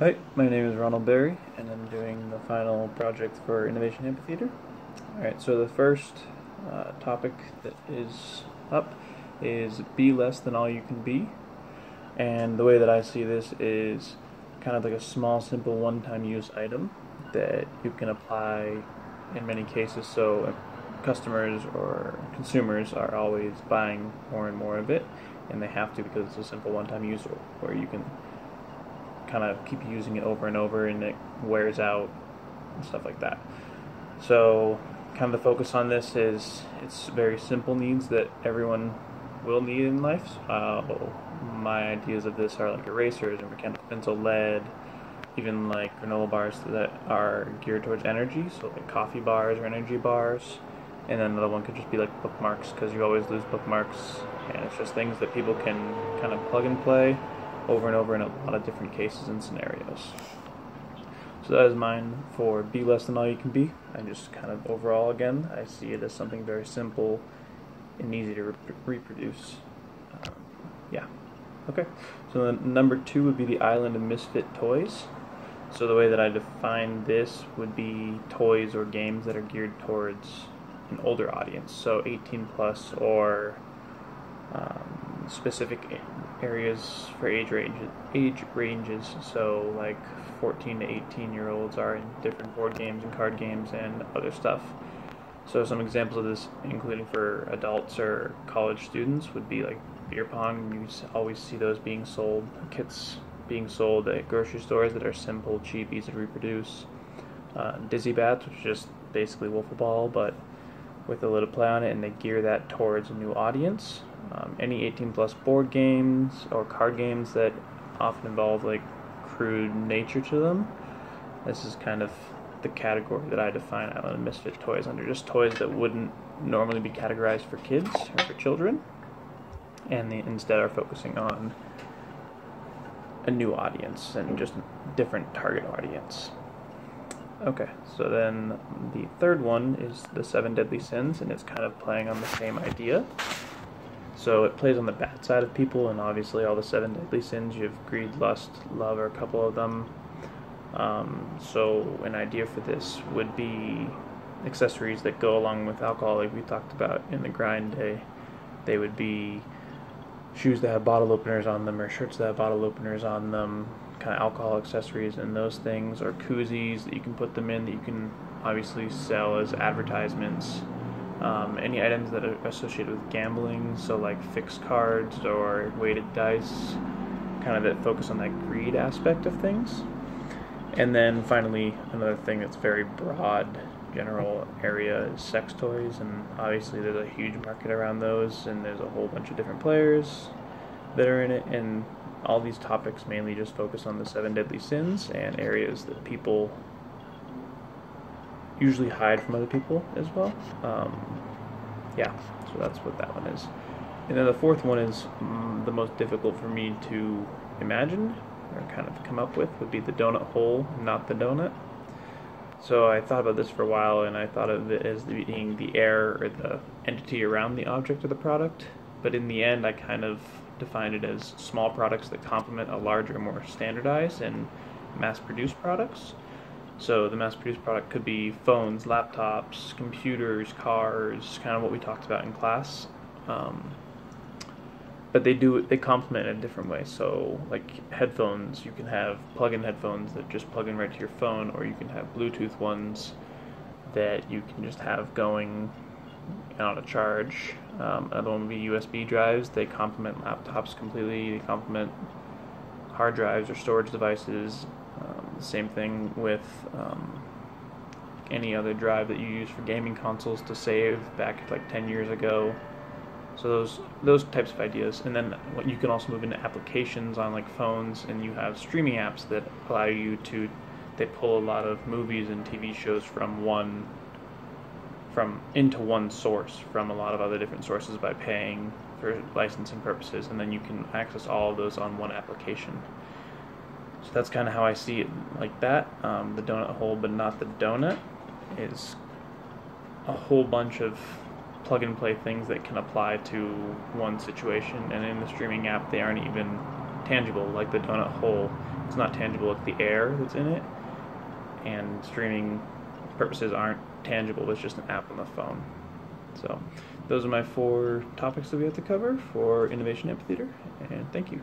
Hi, my name is Ronald Berry, and I'm doing the final project for Innovation Amphitheatre. Alright, so the first topic that is up is be less than all you can be. And the way that I see this is kind of like a small, simple, one-time use item that you can apply in many cases. So customers or consumers are always buying more and more of it, and they have to because it's a simple one-time use where you can kind of keep using it over and over and it wears out and stuff like that. So kind of the focus on this is it's very simple needs that everyone will need in life. My ideas of this are like erasers and mechanical pencil, lead, even like granola bars that are geared towards energy, so like coffee bars or energy bars. And then another one could just be like bookmarks, because you always lose bookmarks, and it's just things that people can kind of plug and play over and over in a lot of different cases and scenarios. So that is mine for be less than all you can be. I just kind of overall, again, I see it as something very simple and easy to reproduce. Yeah. Okay. So then number 2 would be the island of misfit toys. So the way that I define this would be toys or games that are geared towards an older audience, so 18 plus or specific areas for age ranges, so like 14 to 18-year-olds are in different board games and card games and other stuff. So some examples of this, including for adults or college students, would be like beer pong. You always see those being sold, kits being sold at grocery stores that are simple, cheap, easy to reproduce. Dizzy bats, which is just basically wiffle ball, but with a little play on it, and they gear that towards a new audience. Any 18 plus board games or card games that often involve like crude nature to them. This is kind of the category that I define Island of Misfit Toys under, just toys that wouldn't normally be categorized for kids or for children, and they instead are focusing on a new audience and just different target audience. Okay, so then the third one is the 7 Deadly Sins, and it's kind of playing on the same idea. So it plays on the bad side of people, and obviously all the 7 deadly sins, you have greed, lust, love are a couple of them. So an idea for this would be accessories that go along with alcohol, like we talked about in the grind day. They would be shoes that have bottle openers on them, or shirts that have bottle openers on them, kind of alcohol accessories and those things, or koozies that you can put them in that you can obviously sell as advertisements. Any items that are associated with gambling, so like fixed cards or weighted dice, kind of that focus on that greed aspect of things. And then finally, another thing that's very broad, general area is sex toys, and obviously there's a huge market around those, and there's a whole bunch of different players that are in it, and all these topics mainly just focus on the 7 deadly sins and areas that people usually hide from other people as well. Yeah, so that's what that one is. And then the fourth one is the most difficult for me to imagine or kind of come up with, would be the donut hole, not the donut. So I thought about this for a while, and I thought of it as being the air or the entity around the object or the product, but in the end I kind of defined it as small products that complement a larger, more standardized and mass-produced products. So the mass-produced product could be phones, laptops, computers, cars, kind of what we talked about in class. But they complement in a different way. So like headphones, you can have plug-in headphones that just plug in right to your phone, or you can have Bluetooth ones that you can just have going on a charge. Another one would be USB drives. They complement laptops completely. They complement hard drives or storage devices. Same thing with any other drive that you use for gaming consoles to save back like 10 years ago. So those types of ideas. And then you can also move into applications on like phones, and you have streaming apps that allow you to, they pull a lot of movies and TV shows into one source from a lot of other different sources by paying for licensing purposes, and then you can access all of those on one application. So that's kind of how I see it, like that. The donut hole, but not the donut, is a whole bunch of plug-and-play things that can apply to one situation, and in the streaming app they aren't even tangible, like the donut hole. it's not tangible, it's the air that's in it, and streaming purposes aren't tangible, it's just an app on the phone. So those are my 4 topics that we have to cover for Innovation Amphitheater, and thank you.